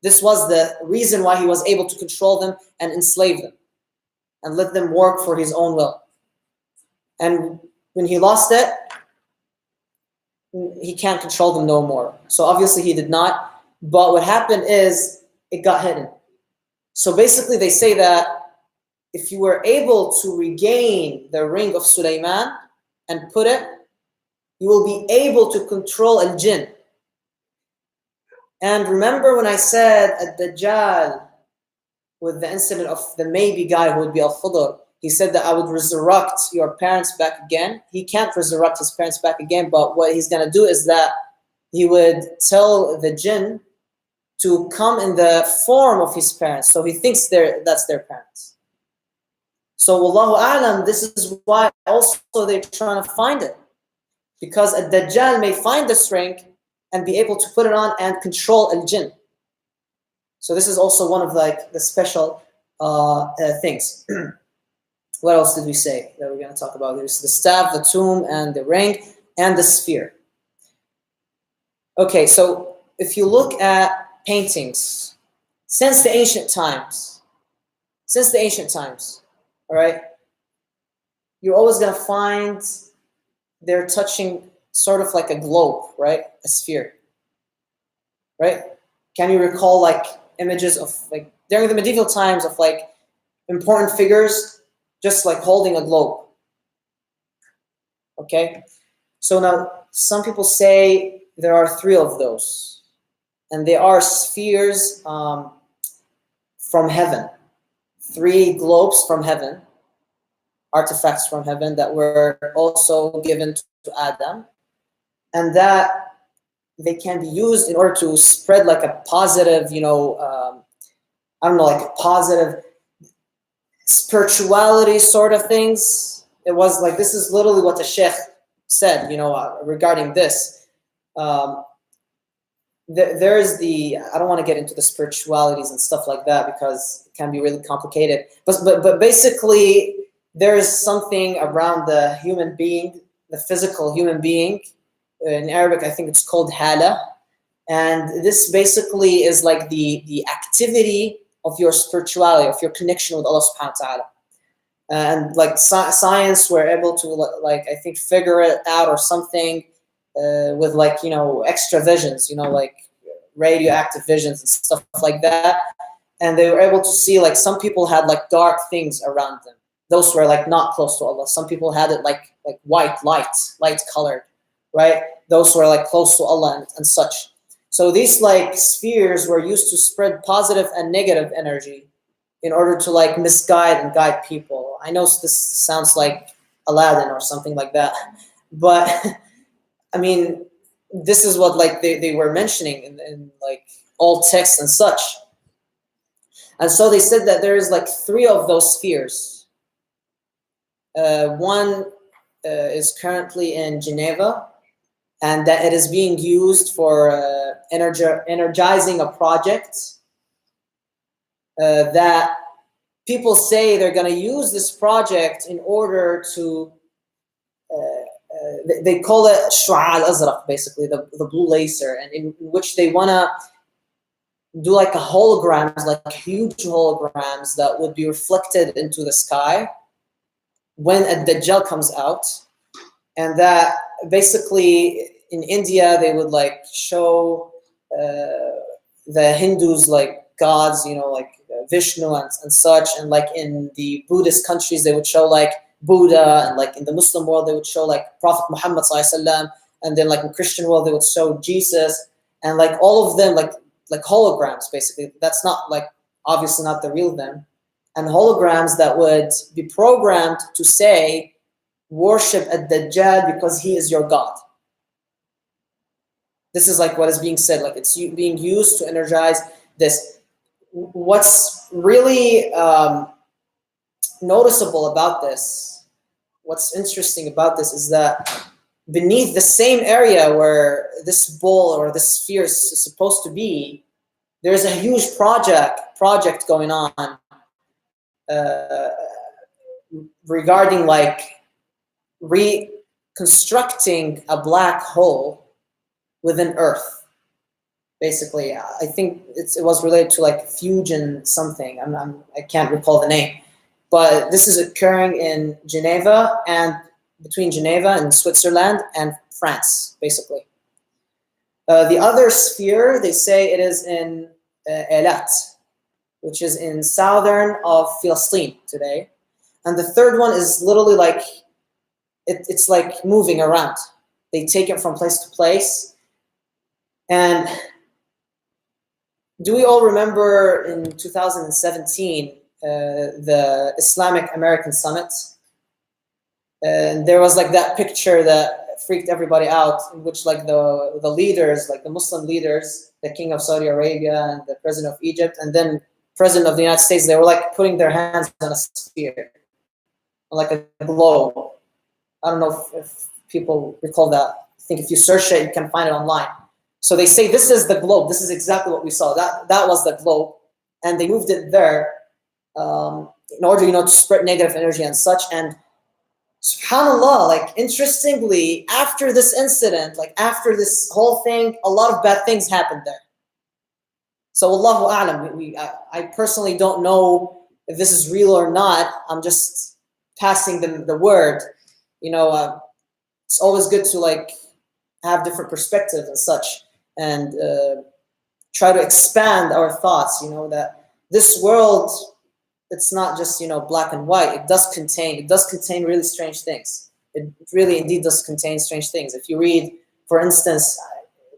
This was the reason why he was able to control them and enslave them and let them work for his own will. And when he lost it, he can't control them no more. So obviously he did not. But what happened is it got hidden. So basically they say that if you were able to regain the ring of Sulaiman and put it, you will be able to control al-jinn. And remember when I said at Dajjal, with the incident of the maybe guy who would be al-Khudr, he said that I would resurrect your parents back again. He can't resurrect his parents back again, but what he's going to do is that he would tell the jinn to come in the form of his parents. So he thinks that's their parents. So Wallahu A'lam, this is why also they're trying to find it. Because a Dajjal may find this ring and be able to put it on and control al-jinn. So this is also one of like the special things. What else did we say that we're going to talk about? There's the staff, the tomb, and the ring, and the sphere. Okay, so if you look at paintings, since the ancient times, all right, you're always going to find they're touching sort of like a globe, right? A sphere, right? Can you recall like images of like during the medieval times of like important figures just like holding a globe? Okay, so now some people say there are 3 of those, and they are spheres from heaven, 3 globes from heaven, artifacts from heaven that were also given to Adam, and that they can be used in order to spread like a positive, I don't know, like a positive spirituality sort of things. It was like, this is literally what the Sheikh said, regarding this. There's I don't want to get into the spiritualities and stuff like that because it can be really complicated. But basically, there is something around the human being, the physical human being. In Arabic, I think it's called hala. And this basically is like the activity of your spirituality, of your connection with Allah subhanahu wa ta'ala. And like science were able to like, I think, figure it out or something with like, extra visions, like radioactive visions and stuff like that. And they were able to see like some people had like dark things around them. Those were like not close to Allah. Some people had it like white light colored, right? Those were like close to Allah and such. So these like spheres were used to spread positive and negative energy in order to like misguide and guide people. I know this sounds like Aladdin or something like that, but I mean, this is what like they were mentioning in like old texts and such. And so they said that there is like 3 of those spheres. One is currently in Geneva, and that it is being used for energizing a project that people say they're going to use this project in order to, they call it Shu'a al-Azraq, basically, the blue laser, and in which they want to do like a holograms, like huge holograms that would be reflected into the sky when a Dajjal comes out. And that basically in India, they would like show the Hindus like gods, you know, like Vishnu and such. And like in the Buddhist countries, they would show like Buddha. And like in the Muslim world, they would show like Prophet Muhammad sallallahu alaihi wasallam. And then like in Christian world, they would show Jesus. And like all of them, like holograms, basically. That's not like, obviously not the real them. And holograms that would be programmed to say, worship ad-Dajjal because he is your God. This is like what is being said, like it's being used to energize this. What's really noticeable about this, what's interesting about this is that beneath the same area where this ball or this sphere is supposed to be, there's a huge project going on regarding like reconstructing a black hole within Earth. Basically, I think it was related to like fusion something. I can't recall the name, but this is occurring in Geneva and between Geneva and Switzerland and France, basically. The other sphere, they say it is in Eilat, which is in southern of Palestine today. And the third one is literally like, it's like moving around. They take it from place to place. And do we all remember in 2017, the Islamic American Summit? And there was like that picture that freaked everybody out, in which like the leaders, like the Muslim leaders, the King of Saudi Arabia and the President of Egypt, and then President of the United States, they were like putting their hands on a sphere, like a globe. I don't know if people recall that. I think if you search it, you can find it online. So they say this is the globe. This is exactly what we saw. That was the globe, and they moved it there in order, you know, to spread negative energy and such. And subhanallah, like interestingly, after this incident, like after this whole thing, a lot of bad things happened there. So Allahu A'lam, I personally don't know if this is real or not. I'm just passing the word. You know, it's always good to like have different perspectives and such, and try to expand our thoughts. You know, that this world, it's not just, you know, black and white. It does contain really strange things. It really indeed does contain strange things. If you read, for instance,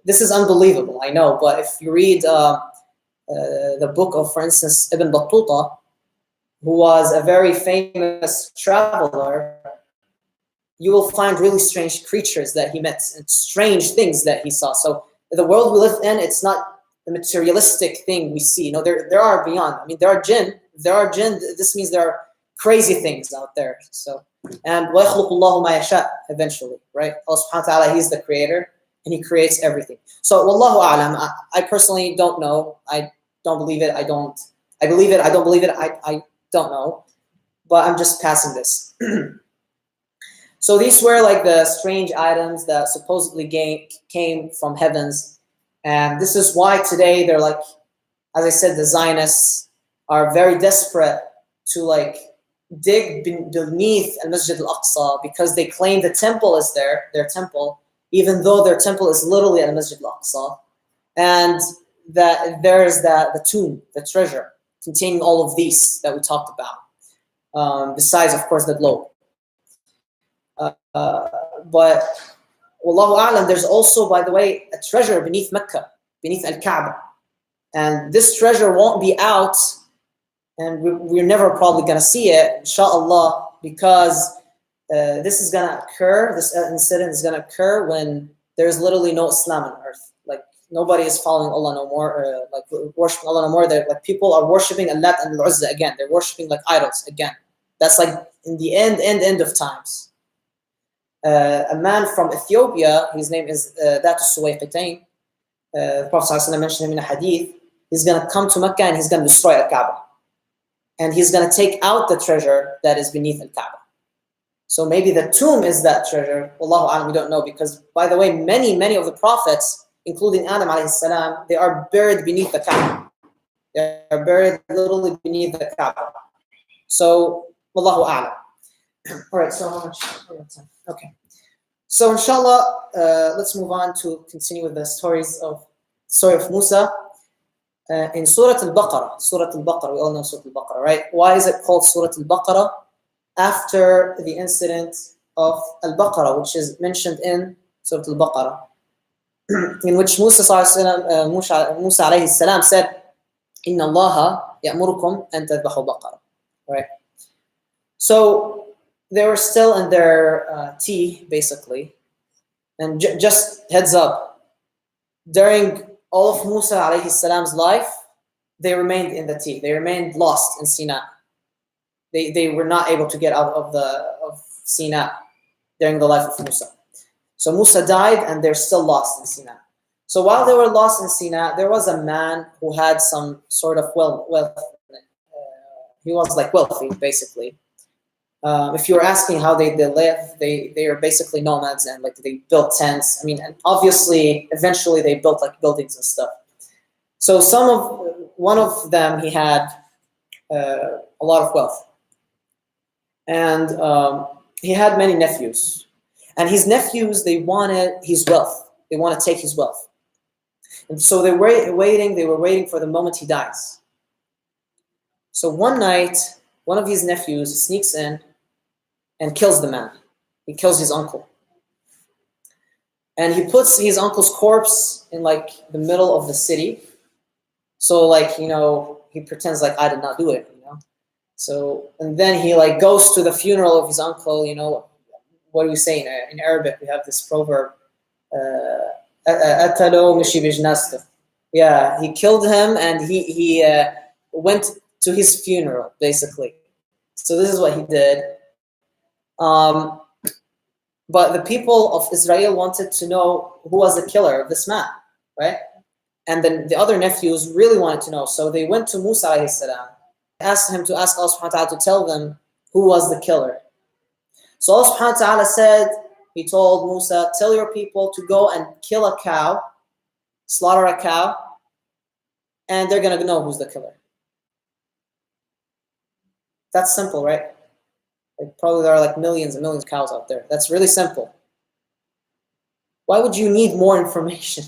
this is unbelievable, I know, but if you read the book of, for instance, Ibn Battuta, who was a very famous traveler, you will find really strange creatures that he met and strange things that he saw. So the world we live in, it's not the materialistic thing we see. No, there are beyond. I mean, there are jinn. This means there are crazy things out there. So, and وَيَخْلُقُ اللَّهُ مَا يَشَاءُ eventually, right? Allah subhanahu wa ta'ala, He's the creator, and He creates everything. So, wallahu a'lam, I personally don't know. I don't believe it. I believe it. I don't believe it. I don't know. But I'm just passing this. So these were like the strange items that supposedly came from heavens. And this is why today they're like, as I said, the Zionists are very desperate to like dig beneath al-Masjid al-Aqsa, because they claim the temple is there, their temple, even though their temple is literally al-Masjid al-Aqsa. And that there's the tomb, the treasure, containing all of these that we talked about, besides, of course, the globe. But Wallahu A'lam, there's also, by the way, a treasure beneath Mecca, beneath Al-Kaaba. And this treasure won't be out, and we're never probably going to see it, inshallah, because this is going to occur, this incident is going to occur when there's literally no Islam on earth. Like, nobody is following Allah no more, like worshiping Allah no more. They're, like, people are worshiping Allat and Al-Uzza again. They're worshiping like idols again. That's like in the end of times. A man from Ethiopia, his name is Datu Suwayqitain, the Prophet ﷺ mentioned him in a hadith. He's going to come to Mecca and he's going to destroy Al-Kaaba. And he's going to take out the treasure that is beneath Al-Kaaba. So maybe the tomb is that treasure. Wallahu a'lam, we don't know, because, by the way, many of the prophets, including Adam alayhi salam, they are buried beneath the Kaaba. They are buried literally beneath the Kaaba. So, Wallahu a'lam. All right, so how much? Okay. So inshallah, let's move on to continue with the story of Musa in Surah Al-Baqarah. Surah Al-Baqarah, we all know Surah Al-Baqarah, right? Why is it called Surah Al-Baqarah? After the incident of Al-Baqarah, which is mentioned in Surah Al-Baqarah, in which Musa alayhi salam said, Inna Allah ya'murukum an tadbahu baqarah. Right? So they were still in their tea, basically. And just heads up, during all of Musa alayhi salam's life, they remained in the tea. They remained lost in Sinai. They were not able to get out of Sinai during the life of Musa. So Musa died and they're still lost in Sinai. So while they were lost in Sinai, there was a man who had some sort of wealth. He was like wealthy, basically. If you're asking how they live, they are basically nomads and like they built tents. I mean, and obviously, eventually they built like buildings and stuff. So one of them, he had a lot of wealth, and he had many nephews. And his nephews, they wanted his wealth. They want to take his wealth. And so they were waiting for the moment he dies. So one night, one of his nephews sneaks in and kills the man. He kills his uncle. And he puts his uncle's corpse in like the middle of the city. So like, he pretends like I did not do it, So, and then he like goes to the funeral of his uncle, what do we say in Arabic? We have this proverb, yeah, he killed him and he went to his funeral, basically. So this is what he did. But the people of Israel wanted to know who was the killer of this man, right? And then the other nephews really wanted to know. So they went to Musa alayhi salam, asked him to ask Allah subhanahu wa ta'ala to tell them who was the killer. So Allah subhanahu wa ta'ala said, he told Musa, tell your people to go and kill a cow, slaughter a cow, and they're going to know who's the killer. That's simple, right? Like probably there are like millions and millions of cows out there. That's really simple. Why would you need more information?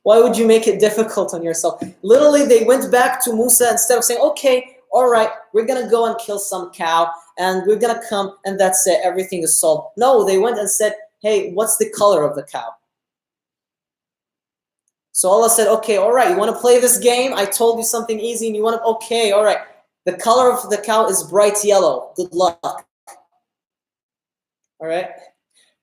Why would you make it difficult on yourself? Literally, they went back to Musa instead of saying, okay, all right, we're going to go and kill some cow and we're going to come and that's it, everything is solved. No, they went and said, hey, what's the color of the cow? So Allah said, okay, all right, you want to play this game? I told you something easy and you want to, okay, all right. The color of the cow is bright yellow. Good luck. All right?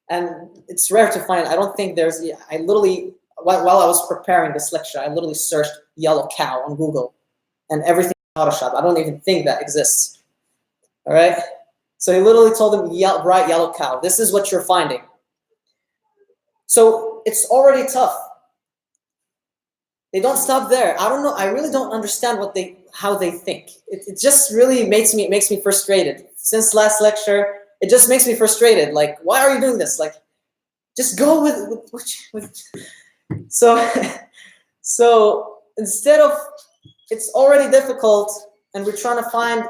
And it's rare to find. I don't think there's, I literally, while I was preparing this lecture, I literally searched yellow cow on Google and everything Photoshop. I don't even think that exists. All right? So he literally told them, bright yellow cow. This is what you're finding. So it's already tough. They don't stop there. I don't know. I really don't understand how they think. It just really makes me frustrated. Since last lecture, it just makes me frustrated. Like, why are you doing this? Like, just go with So instead of, it's already difficult, and we're trying to find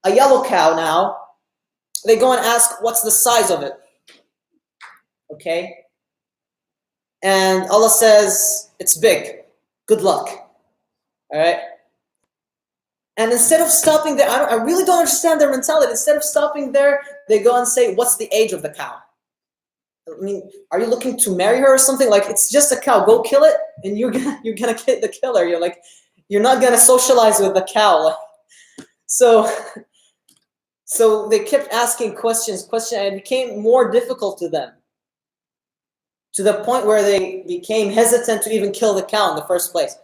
a yellow cow now. They go and ask, what's the size of it? Okay. And Allah says, it's big. Good luck. All right. And instead of stopping there, I really don't understand their mentality. Instead of stopping there, they go and say, what's the age of the cow? I mean, are you looking to marry her or something? Like, it's just a cow. Go kill it, and you're gonna get the killer. You're not gonna socialize with the cow. Like, so they kept asking questions, and it became more difficult to them, to the point where they became hesitant to even kill the cow in the first place.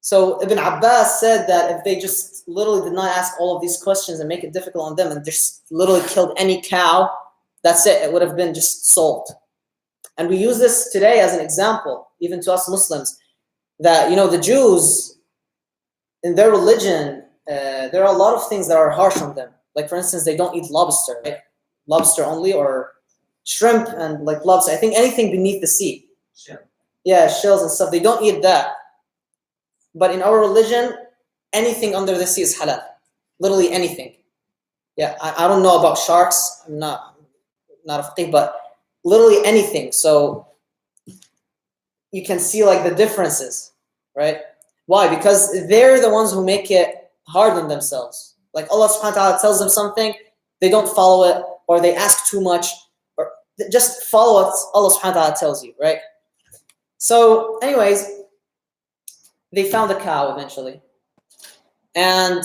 So Ibn Abbas said that if they just literally did not ask all of these questions and make it difficult on them and just literally killed any cow, that's it. It would have been just solved. And we use this today as an example, even to us Muslims, that, the Jews, in their religion, there are a lot of things that are harsh on them. Like, for instance, they don't eat lobster, right? Lobster only, or shrimp and like lobster. I think anything beneath the sea. Shell. Yeah, shells and stuff. They don't eat that. But in our religion, anything under the sea is halal. Literally anything. Yeah, I don't know about sharks. I'm not a faqih, but literally anything. So you can see like the differences, right? Why? Because they're the ones who make it hard on themselves. Like Allah subhanahu wa ta'ala tells them something, they don't follow it, or they ask too much, or just follow what Allah subhanahu wa ta'ala tells you, right? So anyways, they found the cow eventually. And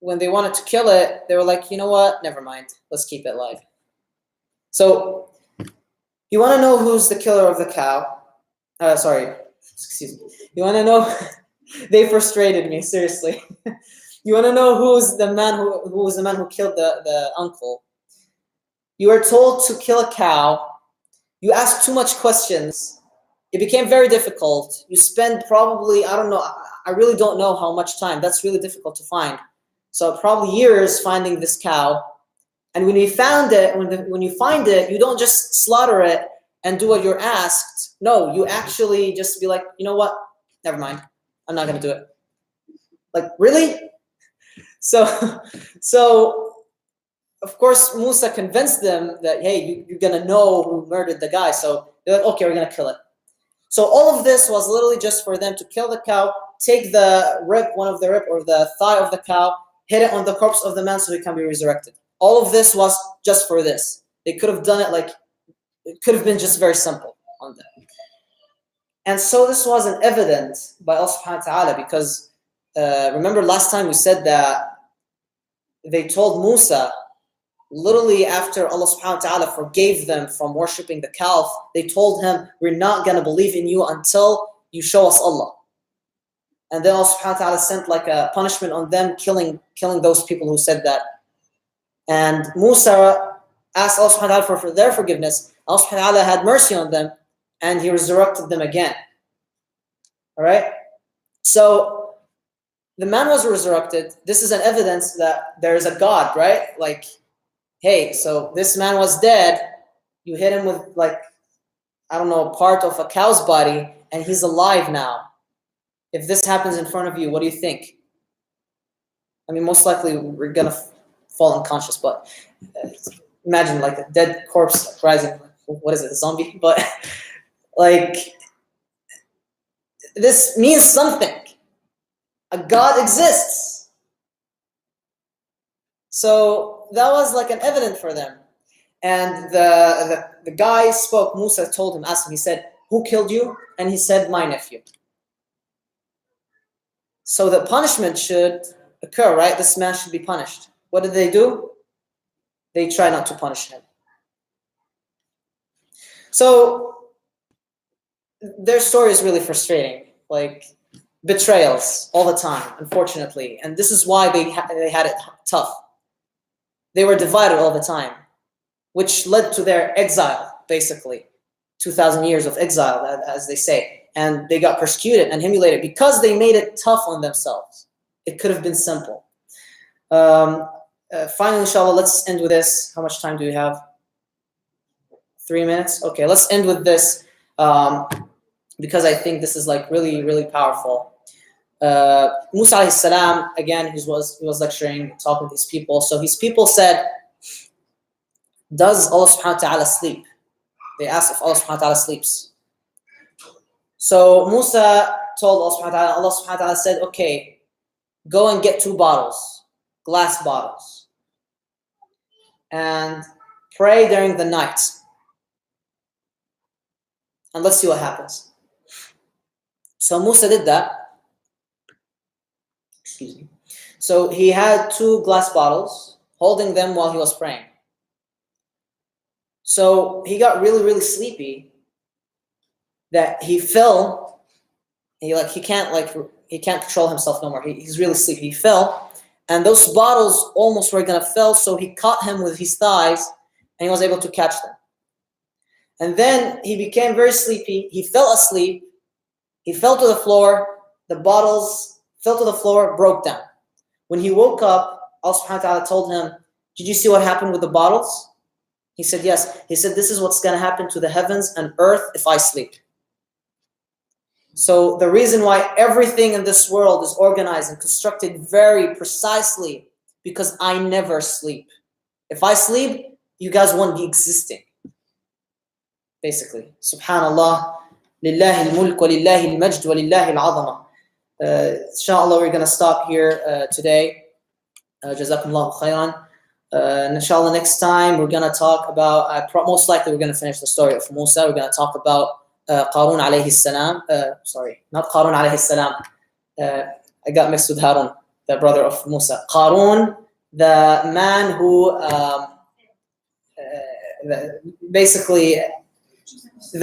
when they wanted to kill it, they were like, you know what? Never mind. Let's keep it alive. So you want to know who's the killer of the cow? Sorry. Excuse me. You want to know? They frustrated me, seriously. You want to know who's the man who was the man who killed the uncle? You were told to kill a cow. You asked too much questions. It became very difficult. You spend probably, I don't know, I really don't know how much time. That's really difficult to find. So probably years finding this cow. And when you found it, when you find it, you don't just slaughter it and do what you're asked. No, you actually just be like, you know what? Never mind. I'm not going to do it. Like, really? So of course, Musa convinced them that, hey, you're going to know who murdered the guy. So they're like, okay, we're going to kill it. So all of this was literally just for them to kill the cow, take the rib, one of the rib or the thigh of the cow, hit it on the corpse of the man so he can be resurrected. All of this was just for this. They could have done it like, it could have been just very simple on them. And so this wasn't evident by Allah subhanahu wa ta'ala because remember last time we said that they told Musa, literally after Allah subhanahu wa ta'ala forgave them from worshipping the calf, they told him, we're not going to believe in you until you show us Allah. And then Allah subhanahu wa ta'ala sent like a punishment on them, killing those people who said that. And Musa asked Allah subhanahu wa ta'ala for their forgiveness. Allah subhanahu wa ta'ala had mercy on them and he resurrected them again. All right? So the man was resurrected. This is an evidence that there is a God, right? Like, hey, so this man was dead. You hit him with like, I don't know, part of a cow's body and he's alive now. If this happens in front of you, what do you think? I mean, most likely we're going to fall unconscious, but imagine like a dead corpse rising. What is it, a zombie? But like, this means something. A God exists. So that was like an evidence for them. And the guy spoke, Musa told him, asked him, he said, who killed you? And he said, my nephew. So the punishment should occur, right? This man should be punished. What did they do? They try not to punish him. So their story is really frustrating, like betrayals all the time, unfortunately. And this is why they had it tough. They were divided all the time, which led to their exile, basically. 2,000 years of exile, as they say. And they got persecuted and humiliated because they made it tough on themselves. It could have been simple. Finally, inshallah, let's end with this. How much time do we have? 3 minutes? Okay, let's end with this because I think this is like really, really powerful. Musa alayhi salam, again, he was lecturing, talking to these people. So his people said, does Allah subhanahu wa ta'ala sleep? They asked if Allah subhanahu wa ta'ala sleeps. So Musa told Allah subhanahu wa ta'ala, Allah subhanahu wa ta'ala said, okay, go and get 2 bottles, glass bottles, and pray during the night. And let's see what happens. So Musa did that. Excuse me. So he had 2 glass bottles, holding them while he was praying. So he got really, really sleepy that he fell. He can't control himself no more. He's really sleepy. He fell, and those bottles almost were gonna fall. So he caught him with his thighs, and he was able to catch them. And then he became very sleepy. He fell asleep. He fell to the floor. The bottles fell to the floor, broke down. When he woke up, Allah subhanahu wa ta'ala told him, did you see what happened with the bottles? He said, yes. He said, this is what's going to happen to the heavens and earth if I sleep. So the reason why everything in this world is organized and constructed very precisely, because I never sleep. If I sleep, you guys won't be existing. Basically. Subhanallah. Lillahi al-mulk wa lillahi al-majd wa lillahi al-azama. Inshallah, we're going to stop here today. Jazakumullahu khairan. Inshallah, next time we're going to talk about, most likely we're going to finish the story of Musa. We're going to talk about Qarun alayhi salam. Sorry, not Qarun alayhi salam. I got mixed with Harun, the brother of Musa. Qarun, the man who basically